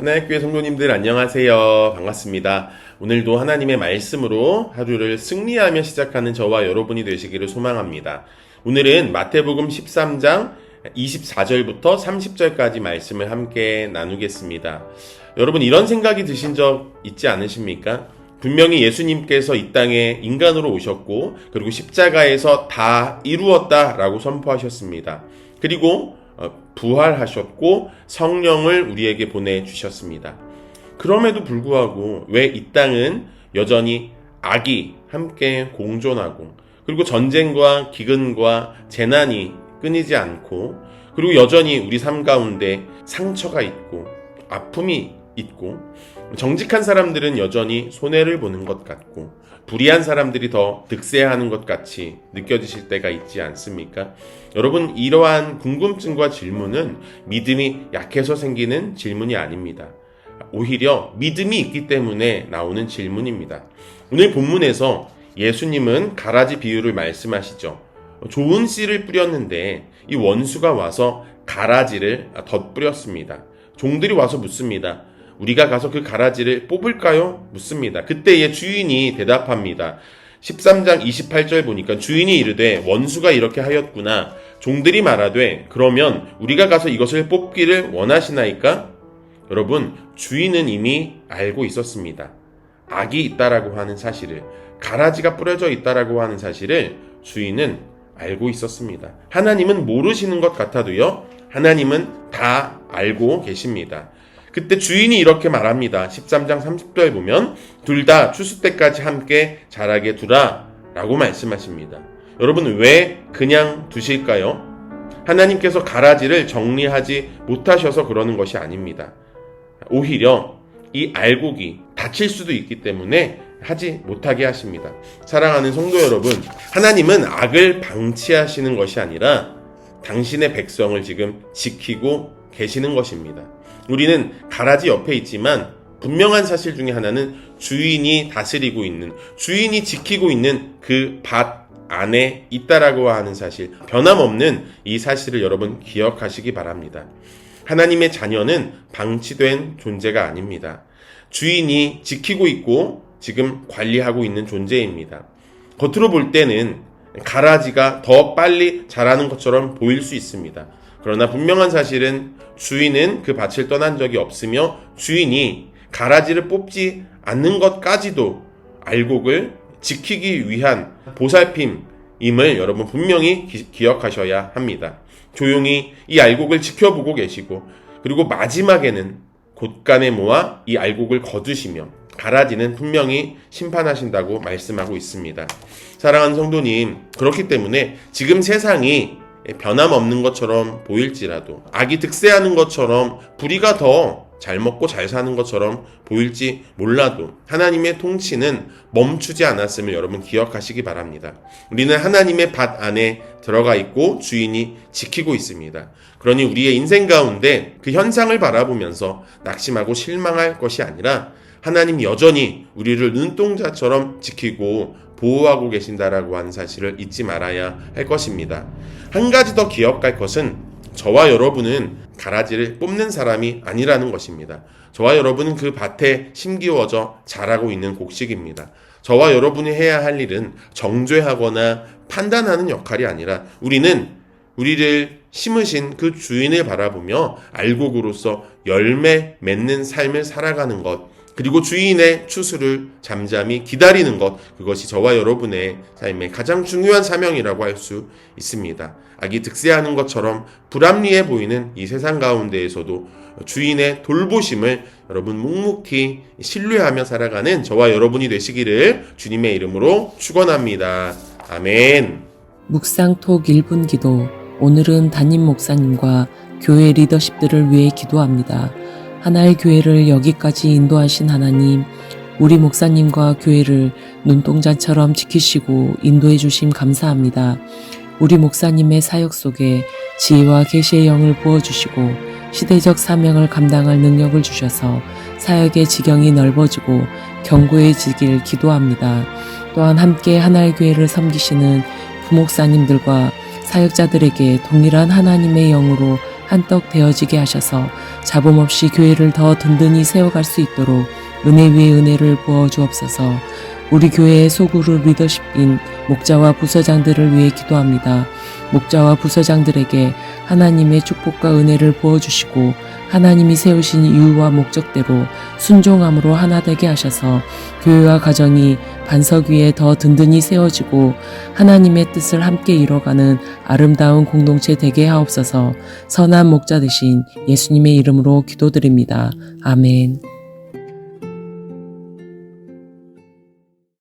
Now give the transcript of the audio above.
하나의 교회 성도님들 안녕하세요. 반갑습니다. 오늘도 하나님의 말씀으로 하루를 승리하며 시작하는 저와 여러분이 되시기를 소망합니다. 오늘은 마태복음 13장 24절부터 30절까지 말씀을 함께 나누겠습니다. 여러분, 이런 생각이 드신 적 있지 않으십니까? 분명히 예수님께서 이 땅에 인간으로 오셨고, 그리고 십자가에서 다 이루었다라고 선포하셨습니다. 그리고 부활하셨고 성령을 우리에게 보내주셨습니다. 그럼에도 불구하고 왜 이 땅은 여전히 악이 함께 공존하고, 그리고 전쟁과 기근과 재난이 끊이지 않고, 그리고 여전히 우리 삶 가운데 상처가 있고 아픔이 있고, 정직한 사람들은 여전히 손해를 보는 것 같고, 불의한 사람들이 더 득세하는 것 같이 느껴지실 때가 있지 않습니까? 여러분, 이러한 궁금증과 질문은 믿음이 약해서 생기는 질문이 아닙니다. 오히려 믿음이 있기 때문에 나오는 질문입니다. 오늘 본문에서 예수님은 가라지 비유를 말씀하시죠. 좋은 씨를 뿌렸는데 이 원수가 와서 가라지를 덧뿌렸습니다. 종들이 와서 묻습니다. 우리가 가서 그 가라지를 뽑을까요? 묻습니다. 그때의 주인이 대답합니다. 13장 28절 보니까 주인이 이르되 원수가 이렇게 하였구나. 종들이 말하되 그러면 우리가 가서 이것을 뽑기를 원하시나이까? 여러분, 주인은 이미 알고 있었습니다. 악이 있다라고 하는 사실을, 가라지가 뿌려져 있다라고 하는 사실을 주인은 알고 있었습니다. 하나님은 모르시는 것 같아도요, 하나님은 다 알고 계십니다. 그때 주인이 이렇게 말합니다. 13장 30절 보면 둘 다 추수 때까지 함께 자라게 두라 라고 말씀하십니다. 여러분, 왜 그냥 두실까요? 하나님께서 가라지를 정리하지 못하셔서 그러는 것이 아닙니다. 오히려 이 알곡이 다칠 수도 있기 때문에 하지 못하게 하십니다. 사랑하는 성도 여러분, 하나님은 악을 방치하시는 것이 아니라 당신의 백성을 지금 지키고 계시는 것입니다. 우리는 가라지 옆에 있지만 분명한 사실 중에 하나는 주인이 다스리고 있는, 주인이 지키고 있는 그 밭 안에 있다라고 하는 사실, 변함없는 이 사실을 여러분 기억하시기 바랍니다. 하나님의 자녀는 방치된 존재가 아닙니다. 주인이 지키고 있고 지금 관리하고 있는 존재입니다. 겉으로 볼 때는 가라지가 더 빨리 자라는 것처럼 보일 수 있습니다. 그러나 분명한 사실은 주인은 그 밭을 떠난 적이 없으며 주인이 가라지를 뽑지 않는 것까지도 알곡을 지키기 위한 보살핌임을 여러분 분명히 기억하셔야 합니다. 조용히 이 알곡을 지켜보고 계시고, 그리고 마지막에는 곳간에 모아 이 알곡을 거두시며 가라지는 분명히 심판하신다고 말씀하고 있습니다. 사랑하는 성도님, 그렇기 때문에 지금 세상이 변함없는 것처럼 보일지라도, 악이 득세하는 것처럼, 불의가 더 잘 먹고 잘 사는 것처럼 보일지 몰라도 하나님의 통치는 멈추지 않았음을 여러분 기억하시기 바랍니다. 우리는 하나님의 밭 안에 들어가 있고 주인이 지키고 있습니다. 그러니 우리의 인생 가운데 그 현상을 바라보면서 낙심하고 실망할 것이 아니라 하나님 여전히 우리를 눈동자처럼 지키고 보호하고 계신다라고 하는 사실을 잊지 말아야 할 것입니다. 한 가지 더 기억할 것은 저와 여러분은 가라지를 뽑는 사람이 아니라는 것입니다. 저와 여러분은 그 밭에 심기워져 자라고 있는 곡식입니다. 저와 여러분이 해야 할 일은 정죄하거나 판단하는 역할이 아니라 우리는 우리를 심으신 그 주인을 바라보며 알곡으로서 열매 맺는 삶을 살아가는 것, 그리고 주인의 추수를 잠잠히 기다리는 것, 그것이 저와 여러분의 삶의 가장 중요한 사명이라고 할 수 있습니다. 악이 득세하는 것처럼 불합리해 보이는 이 세상 가운데에서도 주인의 돌보심을 여러분 묵묵히 신뢰하며 살아가는 저와 여러분이 되시기를 주님의 이름으로 축원합니다. 아멘. 묵상톡 1분 기도. 오늘은 담임 목사님과 교회 리더십들을 위해 기도합니다. 하나의 교회를 여기까지 인도하신 하나님, 우리 목사님과 교회를 눈동자처럼 지키시고 인도해 주심 감사합니다. 우리 목사님의 사역 속에 지혜와 계시의 영을 부어주시고 시대적 사명을 감당할 능력을 주셔서 사역의 지경이 넓어지고 견고해지길 기도합니다. 또한 함께 하나의 교회를 섬기시는 부목사님들과 사역자들에게 동일한 하나님의 영으로 한떡 되어지게 하셔서 잡음 없이 교회를 더 든든히 세워갈 수 있도록 은혜 위에 은혜를 부어 주옵소서. 우리 교회의 소그룹 리더십인 목자와 부서장들을 위해 기도합니다. 목자와 부서장들에게 하나님의 축복과 은혜를 부어주시고 하나님이 세우신 이유와 목적대로 순종함으로 하나 되게 하셔서 교회와 가정이 반석 위에 더 든든히 세워지고 하나님의 뜻을 함께 이뤄가는 아름다운 공동체 되게 하옵소서. 선한 목자 되신 예수님의 이름으로 기도드립니다. 아멘.